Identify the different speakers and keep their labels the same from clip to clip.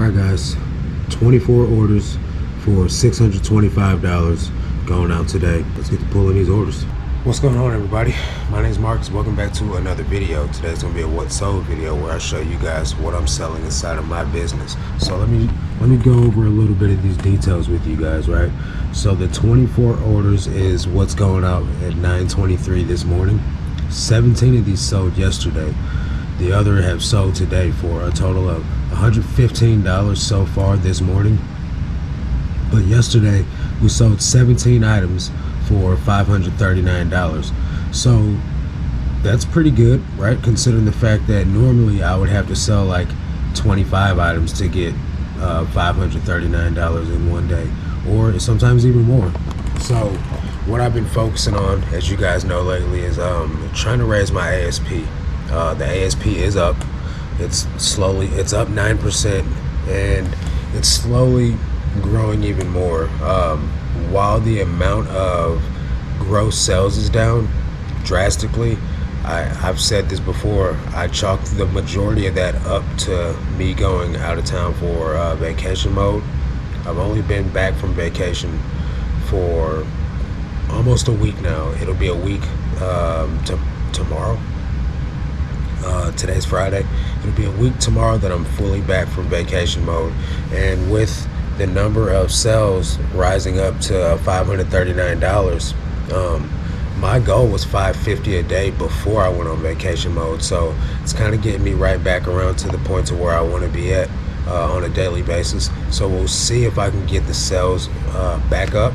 Speaker 1: Alright guys, 24 orders for $625 going out today. Let's get to pulling these orders. What's going on, everybody? My name is Marcus. Welcome back to another video. Today's gonna be a what sold video where I show you guys what I'm selling inside of my business. So let me go over a little bit of these details with you guys, right? So the 24 orders is what's going out at 9:23 this morning. 17 of these sold yesterday. The other have sold today for a total of $115 so far this morning. But yesterday we sold 17 items for $539. So that's pretty good, right? Considering the fact that normally I would have to sell like 25 items to get $539 in one day, or sometimes even more. So what I've been focusing on, as you guys know lately, is trying to raise my ASP. The ASP is up. It's up 9%, and it's slowly growing even more. While the amount of gross sales is down drastically, I've said this before, I chalked the majority of that up to me going out of town for vacation mode. I've only been back from vacation for almost a week now. It'll be a week tomorrow. Today's Friday. It'll be a week tomorrow that I'm fully back from vacation mode, and with the number of sales rising up to $539, my goal was $550 a day before I went on vacation mode. So it's kind of getting me right back around to the point to where I want to be at on a daily basis. So we'll see if I can get the sales back up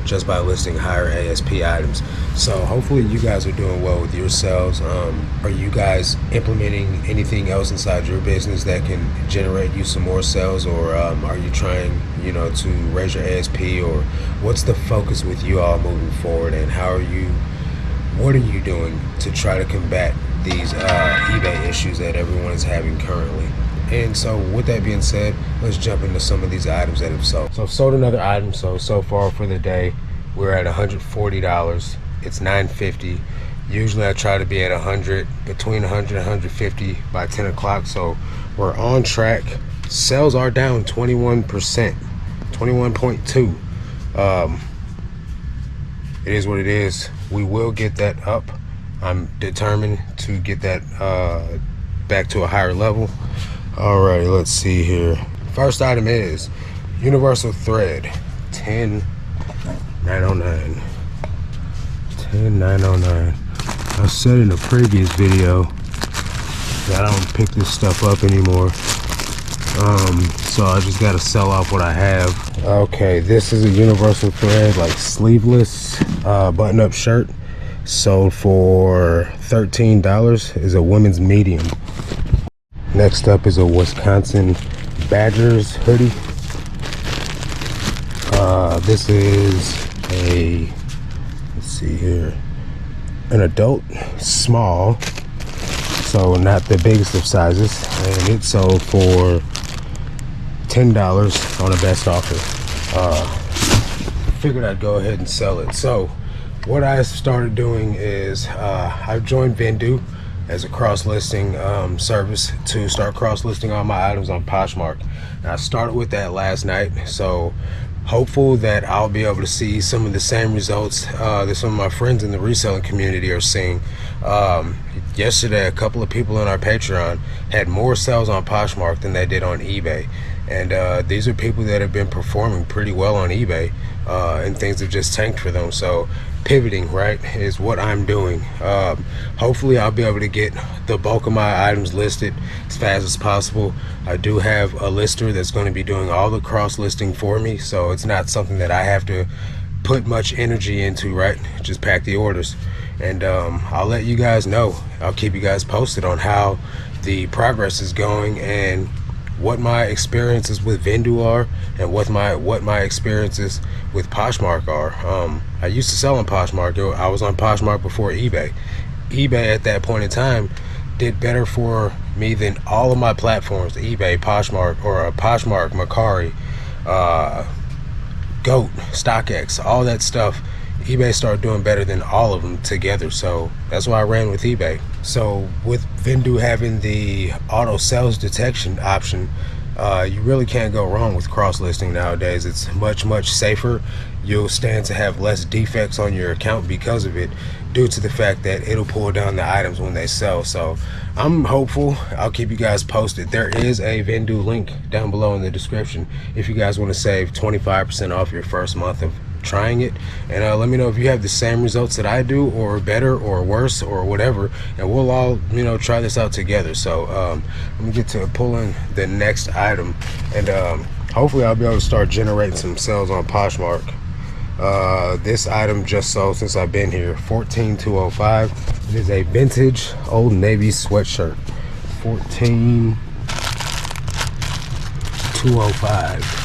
Speaker 1: just by listing higher ASP items. So hopefully you guys are doing well with your sales. Are you guys implementing anything else inside your business that can generate you some more sales, or are you trying, to raise your ASP, or what's the focus with you all moving forward, and what are you doing to try to combat these eBay issues that everyone is having currently? And so with that being said, let's jump into some of these items that have sold. So I've sold another item. So far for the day, we're at $140. It's $9.50. Usually I try to be at between 100 and 150 by 10 o'clock. So we're on track. Sales are down 21%, 21.2. It is what it is. We will get that up. I'm determined to get that back to a higher level. Alright, let's see here. First item is Universal Thread, $10.909. $10.909. I said in a previous video that I don't pick this stuff up anymore. So I just gotta sell off what I have. Okay, this is a Universal Thread, like sleeveless button-up shirt. Sold for $13. Is a women's medium. Next up is a Wisconsin Badgers hoodie. This is let's see here, an adult small, so not the biggest of sizes, and it sold for $10 on a best offer. Figured I'd go ahead and sell it. So what I started doing is I've joined Vendoo as a cross-listing service to start cross-listing all my items on Poshmark. And I started with that last night, so hopeful that I'll be able to see some of the same results that some of my friends in the reselling community are seeing. Yesterday, a couple of people in our Patreon had more sales on Poshmark than they did on eBay. And these are people that have been performing pretty well on eBay, and things have just tanked for them. So pivoting, right, is what I'm doing. Hopefully I'll be able to get the bulk of my items listed as fast as possible. I do have a lister that's going to be doing all the cross listing for me, so it's not something that I have to put much energy into, right? Just pack the orders, and I'll let you guys know. I'll keep you guys posted on how the progress is going and what my experiences with Vendoo are, and what my experiences with Poshmark are. I used to sell on Poshmark. I was on Poshmark before eBay. eBay at that point in time did better for me than all of my platforms: eBay, Poshmark, or Poshmark, Mercari, GOAT, StockX, all that stuff. eBay started doing better than all of them together, so that's why I ran with eBay. So with Vendoo having the auto sales detection option, You really can't go wrong with cross-listing nowadays. It's much safer. You'll stand to have less defects on your account because of it, due to the fact that it'll pull down the items when they sell. So I'm hopeful. I'll keep you guys posted. There is a Vendoo link down below in the description if you guys want to save 25% off your first month of trying it. And let me know if you have the same results that I do, or better, or worse, or whatever, and we'll all, you know, try this out together. So let me get to pulling the next item, and hopefully I'll be able to start generating some sales on Poshmark. This item just sold since I've been here. 14,205. It is a vintage Old Navy sweatshirt. 14,205.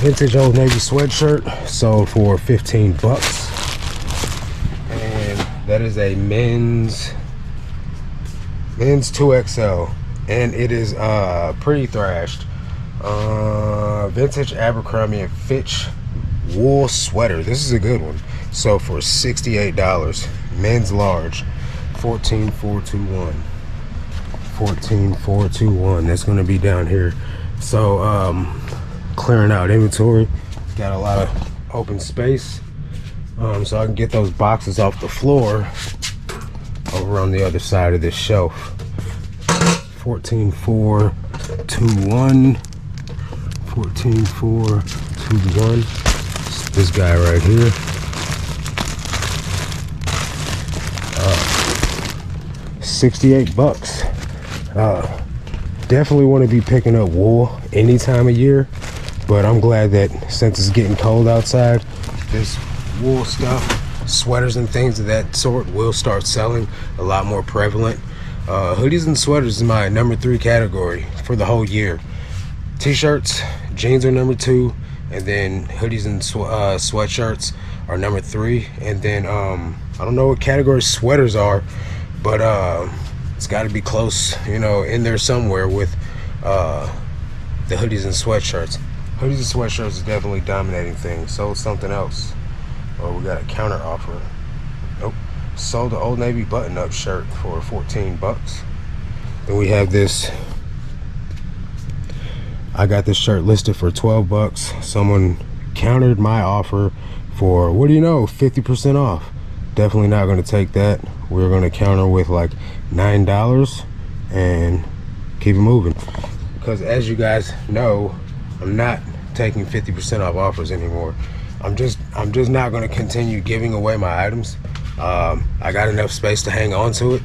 Speaker 1: Vintage Old Navy sweatshirt, sold for 15 bucks. And that is a men's 2XL, and it is pretty thrashed. Vintage Abercrombie and Fitch wool sweater. This is a good one. So for $68, men's large. 14,421. 14,421. That's going to be down here. So clearing out inventory, got a lot of open space, so I can get those boxes off the floor over on the other side of this shelf. 14,421. 14,421. This guy right here. 68 bucks. Definitely want to be picking up wool any time of year, but I'm glad that since it's getting cold outside, this wool stuff, sweaters and things of that sort, will start selling a lot more prevalent. Hoodies and sweaters is my number 3 category for the whole year. T-shirts, jeans are number 2, and then hoodies and sweatshirts are number 3. And then I don't know what category sweaters are, but it's got to be close, you know, in there somewhere with the hoodies and sweatshirts. Hoodies and sweatshirts is definitely dominating things. Sold something else. Oh, we got a counter offer. Nope. Sold the Old Navy button-up shirt for 14 bucks. Then we have this. I got this shirt listed for 12 bucks. Someone countered my offer for, what do you know, 50% off. Definitely not going to take that. We're going to counter with like $9 and keep it moving. Because as you guys know, I'm not taking 50% off offers anymore. I'm just not going to continue giving away my items. I got enough space to hang on to it.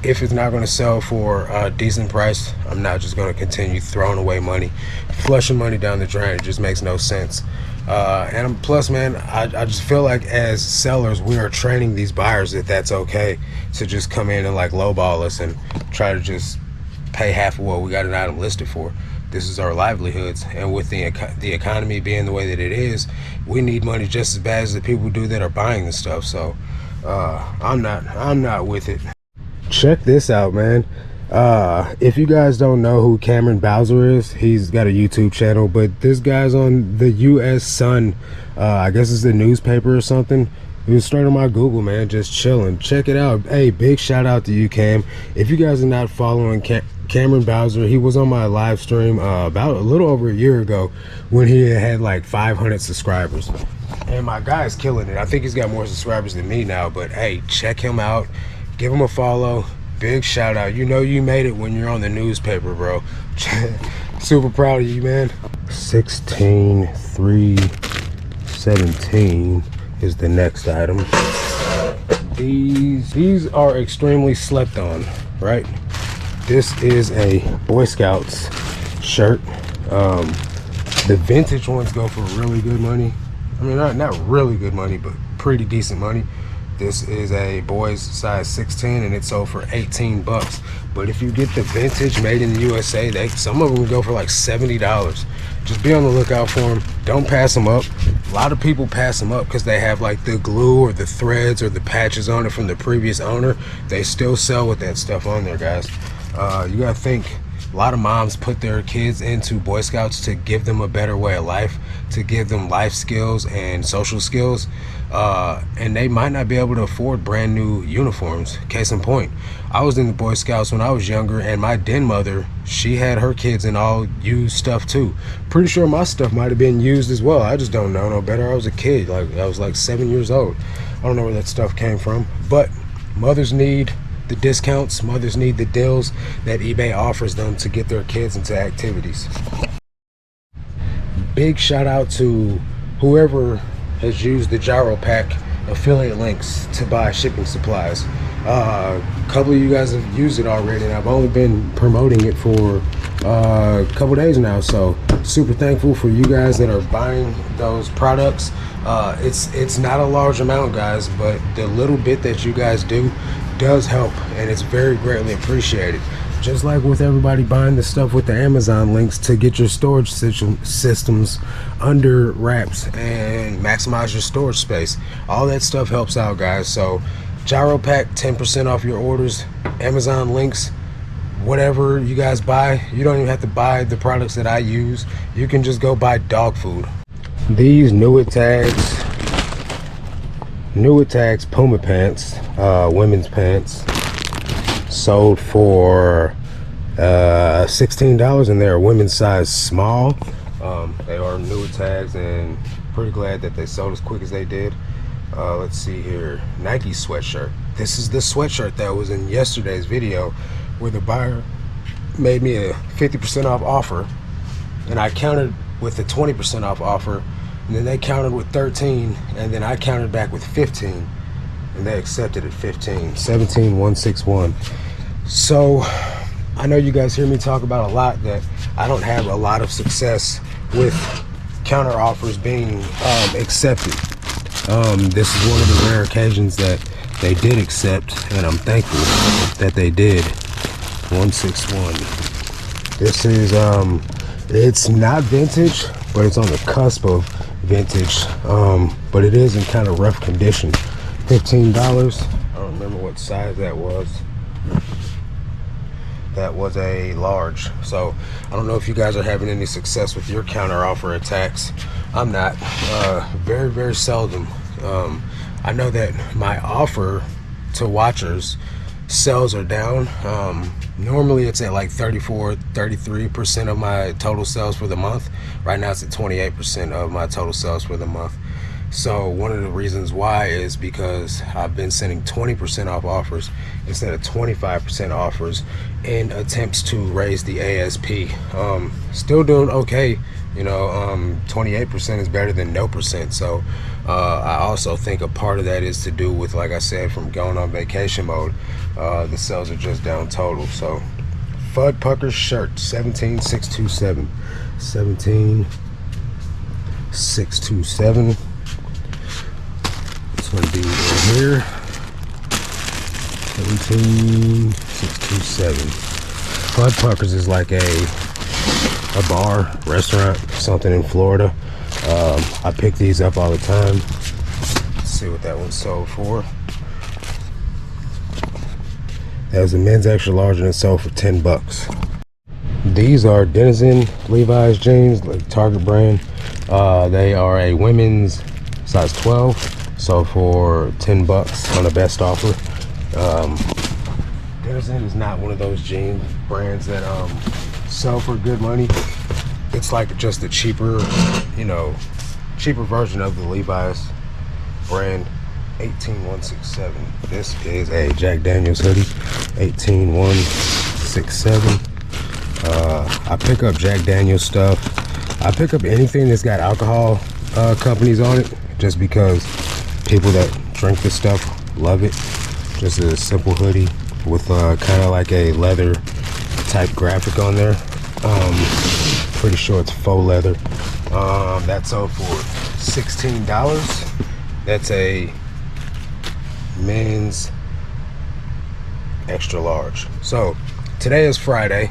Speaker 1: If it's not going to sell for a decent price, I'm not just going to continue throwing away money, flushing money down the drain. It just makes no sense. And plus, man, I just feel like as sellers, we are training these buyers that that's okay to just come in and like lowball us and try to just pay half of what we got an item listed for. This is our livelihoods, and with the economy being the way that it is, we need money just as bad as the people do that are buying the stuff. So I'm not with it. Check this out, man. If you guys don't know who Cameron Bowser is, he's got a YouTube channel, but this guy's on the US Sun. I guess it's the newspaper or something. He was straight on my Google, man, just chilling. Check it out. Hey, big shout out to you, Cam. If you guys are not following Cameron Bowser, he was on my live stream about a little over a year ago when he had like 500 subscribers. And my guy's killing it. I think he's got more subscribers than me now, but hey, check him out. Give him a follow. Big shout out. You know you made it when you're on the newspaper, bro. Super proud of you, man. 16,317 is the next item. These are extremely slept on, right? This is a Boy Scouts shirt. The vintage ones go for really good money. I mean, not really good money, but pretty decent money. This is a boys size 16, and it sold for 18 bucks. But if you get the vintage made in the USA, some of them go for like $70. Just be on the lookout for them. Don't pass them up. A lot of people pass them up because they have like the glue or the threads or the patches on it from the previous owner. They still sell with that stuff on there, guys. You gotta think A lot of moms put their kids into Boy Scouts to give them a better way of life, to give them life skills and social skills, and they might not be able to afford brand new uniforms. Case in point, I was in the Boy Scouts when I was younger, and my den mother, she had her kids in all used stuff too. Pretty sure my stuff might have been used as well. I just don't know no better. I was a kid, like I was like 7 years old. I don't know where that stuff came from, but mothers need the discounts, mothers need the deals that eBay offers them to get their kids into activities. Big shout out to whoever has used the Gyro Pack affiliate links to buy shipping supplies. A couple of you guys have used it already, and I've only been promoting it for a couple days now, so super thankful for you guys that are buying those products. It's not a large amount, guys, but the little bit that you guys do does help, and it's very greatly appreciated. Just like with everybody buying the stuff with the Amazon links to get your storage systems under wraps and maximize your storage space. All that stuff helps out, guys. So Gyro Pack, 10% off your orders. Amazon links, whatever you guys buy, you don't even have to buy the products that I use. You can just go buy dog food. These New Tags Puma pants, women's pants, sold for $16, and they're women's size small. They are New Tags, and pretty glad that they sold as quick as they did. Let's see here, Nike sweatshirt. This is the sweatshirt that was in yesterday's video where the buyer made me a 50% off offer, and I countered with a 20% off offer, and then they countered with 13, and then I countered back with 15, and they accepted at 15. 17,161. So I know you guys hear me talk about a lot that I don't have a lot of success with counter offers being accepted. This is one of the rare occasions that they did accept, and I'm thankful that they did. 161. This is it's not vintage, but it's on the cusp of vintage, but it is in kind of rough condition. $15. I don't remember what size that was. That was a large. So I don't know if you guys are having any success with your counter offer attacks. I'm not. Very, very seldom. I know that my offer to watchers sales are down. Normally it's at like 33% of my total sales for the month. Right now it's at 28% of my total sales for the month. So one of the reasons why is because I've been sending 20% off offers instead of 25% offers in attempts to raise the ASP. Still doing okay, you know. 28% is better than no percent. So I also think a part of that is to do with, like I said, from going on vacation mode. The sales are just down total. So Fudd Pucker shirt, 17,627. 17,627. This one be right here. 17,627. Fudd Puckers is like a bar, restaurant, something in Florida. I pick these up all the time. Let's see what that one sold for. That was a men's extra large, and it sold for $10. These are Denizen Levi's jeans, like Target brand. They are a women's size 12, sold for $10 on the best offer. Denizen is not one of those jean brands that sell for good money. It's like just a cheaper, you know, cheaper version of the Levi's brand. 18,167. This is a Jack Daniels hoodie. 18,167. I pick up Jack Daniels stuff. I pick up anything that's got alcohol companies on it, just because people that drink this stuff love it. Just a simple hoodie with kind of like a leather type graphic on there. Pretty sure it's faux leather. That sold for $16. That's a men's extra large. So today is Friday.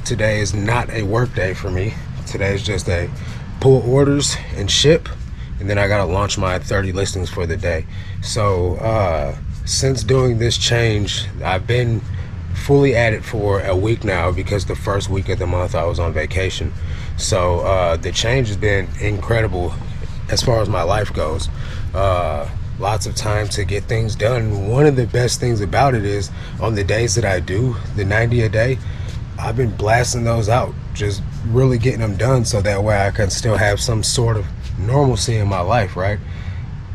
Speaker 1: Today is not a work day for me. Today is just a pull orders and ship, and then I gotta launch my 30 listings for the day. So since doing this change, I've been fully at it for a week now, because the first week of the month I was on vacation. So the change has been incredible as far as my life goes. Lots of time to get things done. One of the best things about it is, on the days that I do the 90 a day, I've been blasting those out, just really getting them done, so that way I can still have some sort of normalcy in my life, right?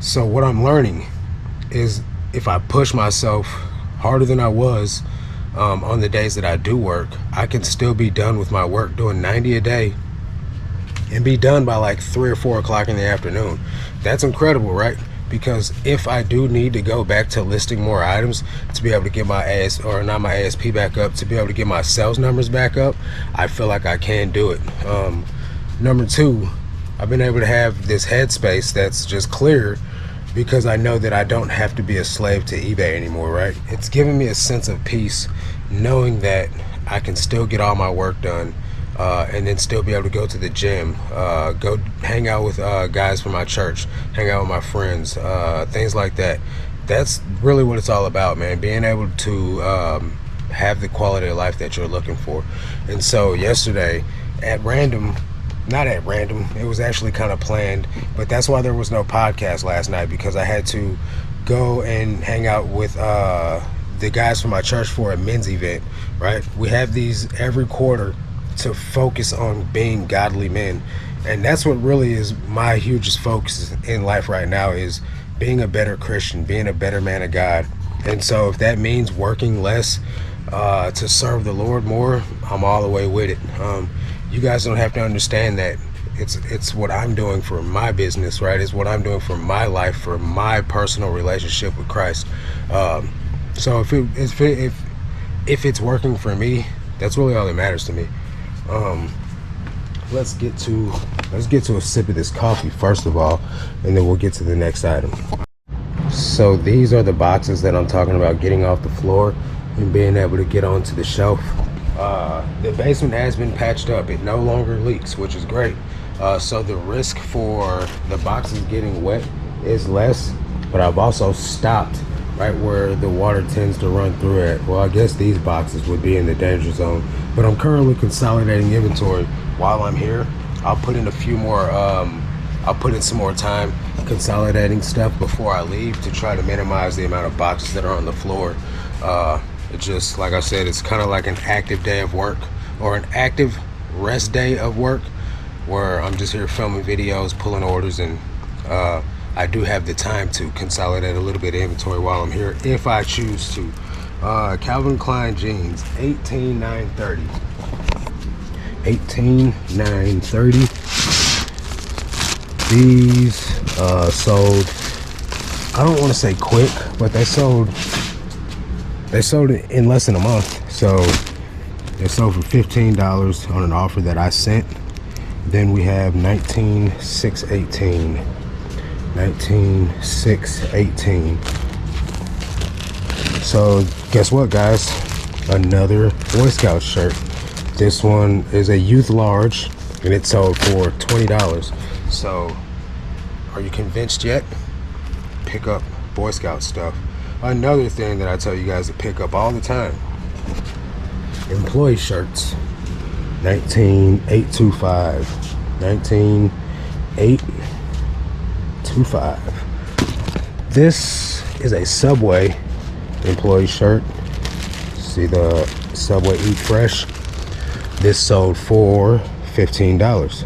Speaker 1: So what I'm learning is, if I push myself harder than I was on the days that I do work, I can still be done with my work doing 90 a day and be done by like 3 or 4 o'clock in the afternoon. That's incredible, right? Because if I do need to go back to listing more items to be able to get my my ASP back up, to be able to get my sales numbers back up, I feel like I can do it. Number two, I've been able to have this headspace that's just clear, because I know that I don't have to be a slave to eBay anymore, right? It's giving me a sense of peace, knowing that I can still get all my work done, and then still be able to go to the gym, go hang out with guys from my church, hang out with my friends, things like that. That's really what it's all about, man. Being able to have the quality of life that you're looking for. And so yesterday, at random, not at random, it was actually kind of planned, but that's why there was no podcast last night, because I had to go and hang out with the guys from my church for a men's event, right? We have these every quarter to focus on being godly men, and that's what really is my hugest focus in life right now, is being a better Christian, being a better man of God. And so if that means working less to serve the Lord more, I'm all the way with it. You guys don't have to understand that it's what I'm doing for my business, right? It's what I'm doing for my life, for my personal relationship with Christ. So if it's working for me, that's really all that matters to me. Let's get to a sip of this coffee first of all, and then we'll get to the next item. So these are the boxes that I'm talking about getting off the floor and being able to get onto the shelf. The basement has been patched up. It no longer leaks, which is great. So the risk for the boxes getting wet is less, but I've also stopped right where the water tends to run through it. Well, I guess these boxes would be in the danger zone, but I'm currently consolidating inventory while I'm here. I'll put in a few more, I'll put in some more time consolidating stuff before I leave, to try to minimize the amount of boxes that are on the floor. It just, like I said, it's kind of like an active day of work, or an active rest day of work, where I'm just here filming videos, pulling orders, and I do have the time to consolidate a little bit of inventory while I'm here, if I choose to. Calvin Klein jeans, $18,930. $18,930. These sold, I don't want to say quick, but they sold it in less than a month. So they sold for $15 on an offer that I sent. Then we have $19,618. $19,618. So guess what, guys? Another Boy Scout shirt. This one is a youth large, and it sold for $20. So are you convinced yet? Pick up Boy Scout stuff. Another thing that I tell you guys to pick up all the time: employee shirts. $19,825. $19,825. This is a Subway employee shirt. See the Subway Eat Fresh. This sold for $15.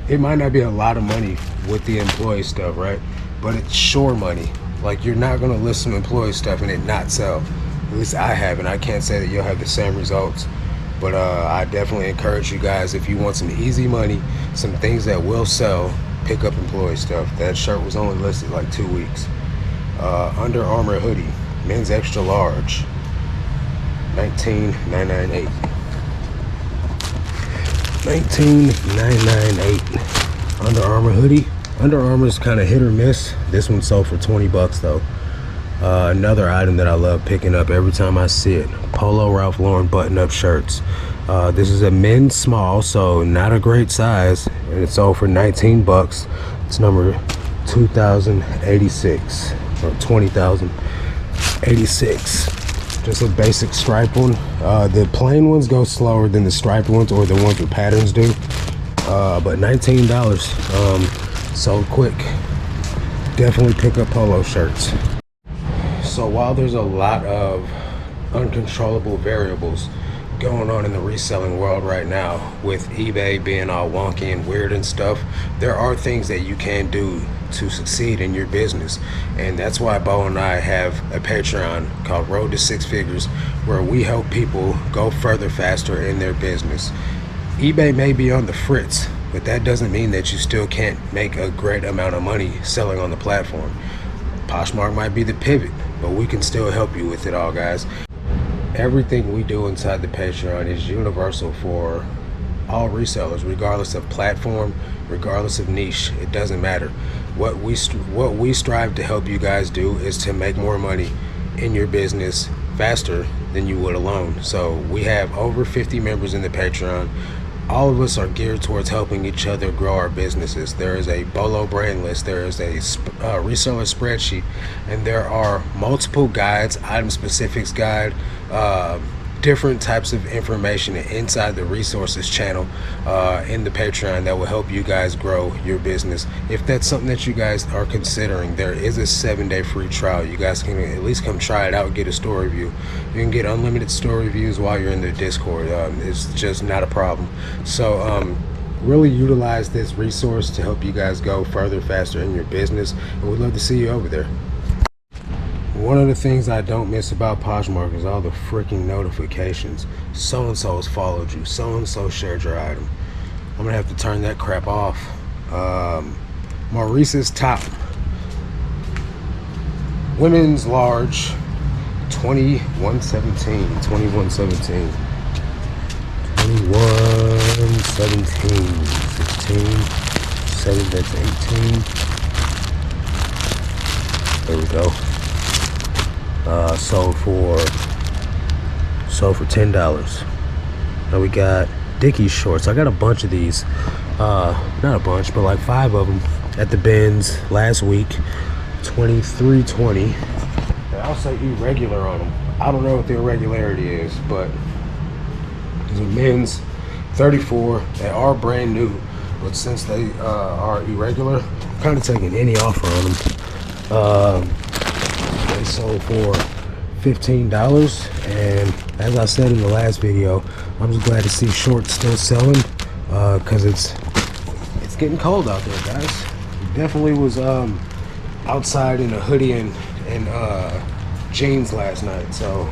Speaker 1: It might not be a lot of money with the employee stuff, right? But it's sure money. Like, you're not gonna list some employee stuff and it not sell. At least I haven't. I can't say that you'll have the same results. But I definitely encourage you guys, if you want some easy money, some things that will sell, pick up employee stuff. That shirt was only listed like 2 weeks. Under Armour hoodie, men's extra large, $19,998. $19,998. Under Armour hoodie. Under Armour is kind of hit or miss. This one sold for $20 though. Another item that I love picking up every time I see it: Polo Ralph Lauren button-up shirts. This is a men's small, so not a great size, and it sold for $19. It's number 2086 or 20,086. Just a basic stripe one. The plain ones go slower than the striped ones or the ones with patterns do. But $19, sold quick. Definitely pick up polo shirts. So while there's a lot of uncontrollable variables going on in the reselling world right now, with eBay being all wonky and weird and stuff, there are things that you can do to succeed in your business. And that's why Bo and I have a Patreon called Road to Six Figures, where we help people go further faster in their business. eBay may be on the fritz, but that doesn't mean that you still can't make a great amount of money selling on the platform. Poshmark might be the pivot, but we can still help you with it all, guys. Everything we do inside the Patreon is universal for all resellers, regardless of platform, regardless of niche. It doesn't matter. What we strive to help you guys do is to make more money in your business faster than you would alone. So we have over 50 members in the Patreon. All of us are geared towards helping each other grow our businesses. There is a Bolo brand list, there is a reseller spreadsheet, and there are multiple guides, item specifics guide, different types of information inside the resources channel in the Patreon that will help you guys grow your business. If that's something that you guys are considering, there is a 7-day free trial. You guys can at least come try it out and get a store review. You can get unlimited store reviews while you're in the Discord. It's just not a problem. So really utilize this resource to help you guys go further, faster in your business, and we'd love to see you over there. One of the things I don't miss about Poshmark is all the freaking notifications. So-and-so has followed you. So-and-so shared your item. I'm gonna have to turn that crap off. Maurice's top. Women's large. 2117. 2117. 2117. 16. 7, that's 18. There we go. Sold for $10. Now we got Dickies shorts. I got a bunch of these, not a bunch, but like 5 of them at the bins last week. 23.20. They all say irregular on them. I don't know what the irregularity is, but these are men's 34. They are brand new, but since they are irregular, I'm kind of taking any offer on them. They sold for $15, and as I said in the last video, I'm just glad to see shorts still selling, because it's getting cold out there, guys. It definitely was outside in a hoodie and jeans last night, so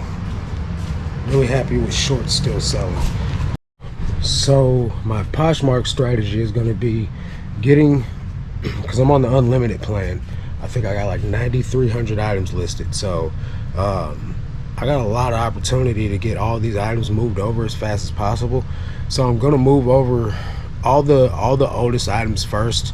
Speaker 1: really happy with shorts still selling. So my Poshmark strategy is going to be getting, because I'm on the unlimited plan, I think I got like 9,300 items listed, so I got a lot of opportunity to get all these items moved over as fast as possible. So I'm gonna move over all the oldest items first.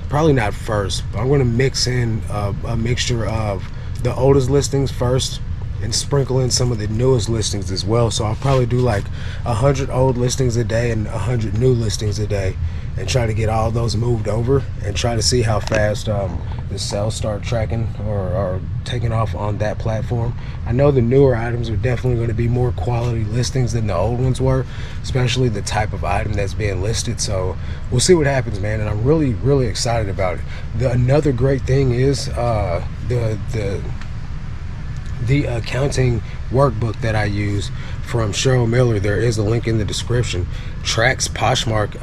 Speaker 1: Probably not first, but I'm gonna mix in a mixture of the oldest listings first and sprinkle in some of the newest listings as well. So I'll probably do like 100 old listings a day and 100 new listings a day, and try to get all those moved over and try to see how fast the sales start tracking or taking off on that platform. I know the newer items are definitely going to be more quality listings than the old ones were, especially the type of item that's being listed. So we'll see what happens, man, and I'm really excited about it. Another great thing is the accounting workbook that I use from Cheryl Miller. There is a link in the description. Tracks Poshmark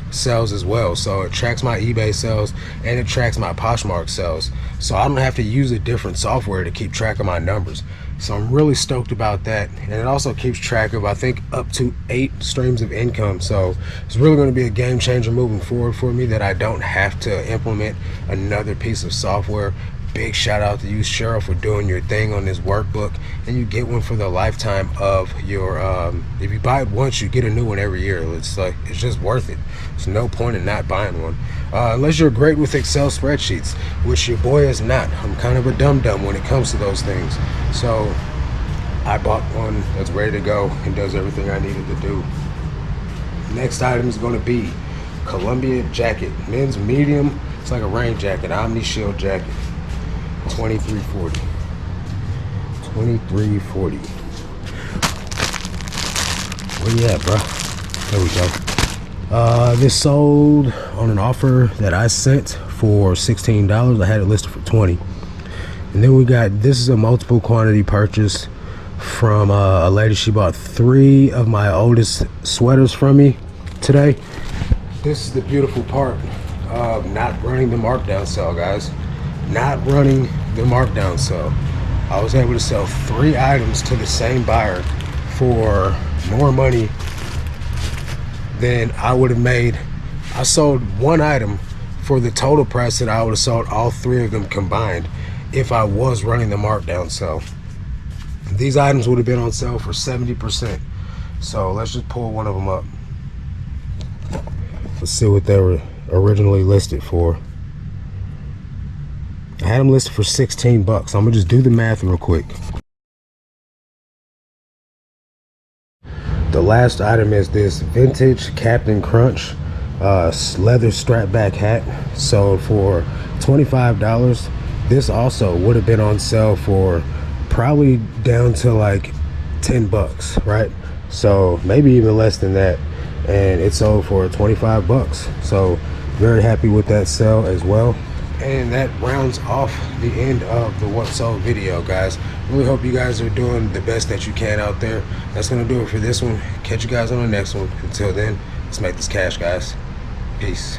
Speaker 1: sales as well, so it tracks my eBay sales and it tracks my Poshmark sales, so I don't have to use a different software to keep track of my numbers. So I'm really stoked about that, and it also keeps track of, I think, up to 8 streams of income. So it's really going to be a game changer moving forward for me, that I don't have to implement another piece of software. Big shout out to you, Cheryl, for doing your thing on this workbook, and you get one for the lifetime of your if you buy it once, you get a new one every year. It's just worth it. There's no point in not buying one, unless you're great with Excel spreadsheets, which your boy is not. I'm kind of a dum-dum when it comes to those things. So I bought one that's ready to go and does everything I needed to do. Next item is going to be Columbia jacket, men's medium. It's like a rain jacket, Omni Shield jacket. 23.40. $23.40. Where you at, bro? There we go. This sold on an offer that I sent for $16. I had it listed for $20. And then we got, this is a multiple quantity purchase from a lady. She bought 3 of my oldest sweaters from me today. This is the beautiful part of not running the markdown sale, guys. Not running the markdown sale. I was able to sell 3 items to the same buyer for more money than I would have made. I sold 1 item for the total price that I would have sold all 3 of them combined if I was running the markdown sale. These items would have been on sale for 70%. So let's just pull one of them up. Let's see what they were originally listed for. I had them listed for 16 bucks. I'm gonna just do the math real quick. The last item is this vintage Captain Crunch leather strap back hat, sold for $25. This also would have been on sale for probably down to like 10 bucks, right? So maybe even less than that, and it sold for 25 bucks. So very happy with that sale as well. And that rounds off the end of the what sold video, guys. Really hope you guys are doing the best that you can out there. That's gonna do it for this one. Catch you guys on the next one. Until then, let's make this cash, guys. Peace.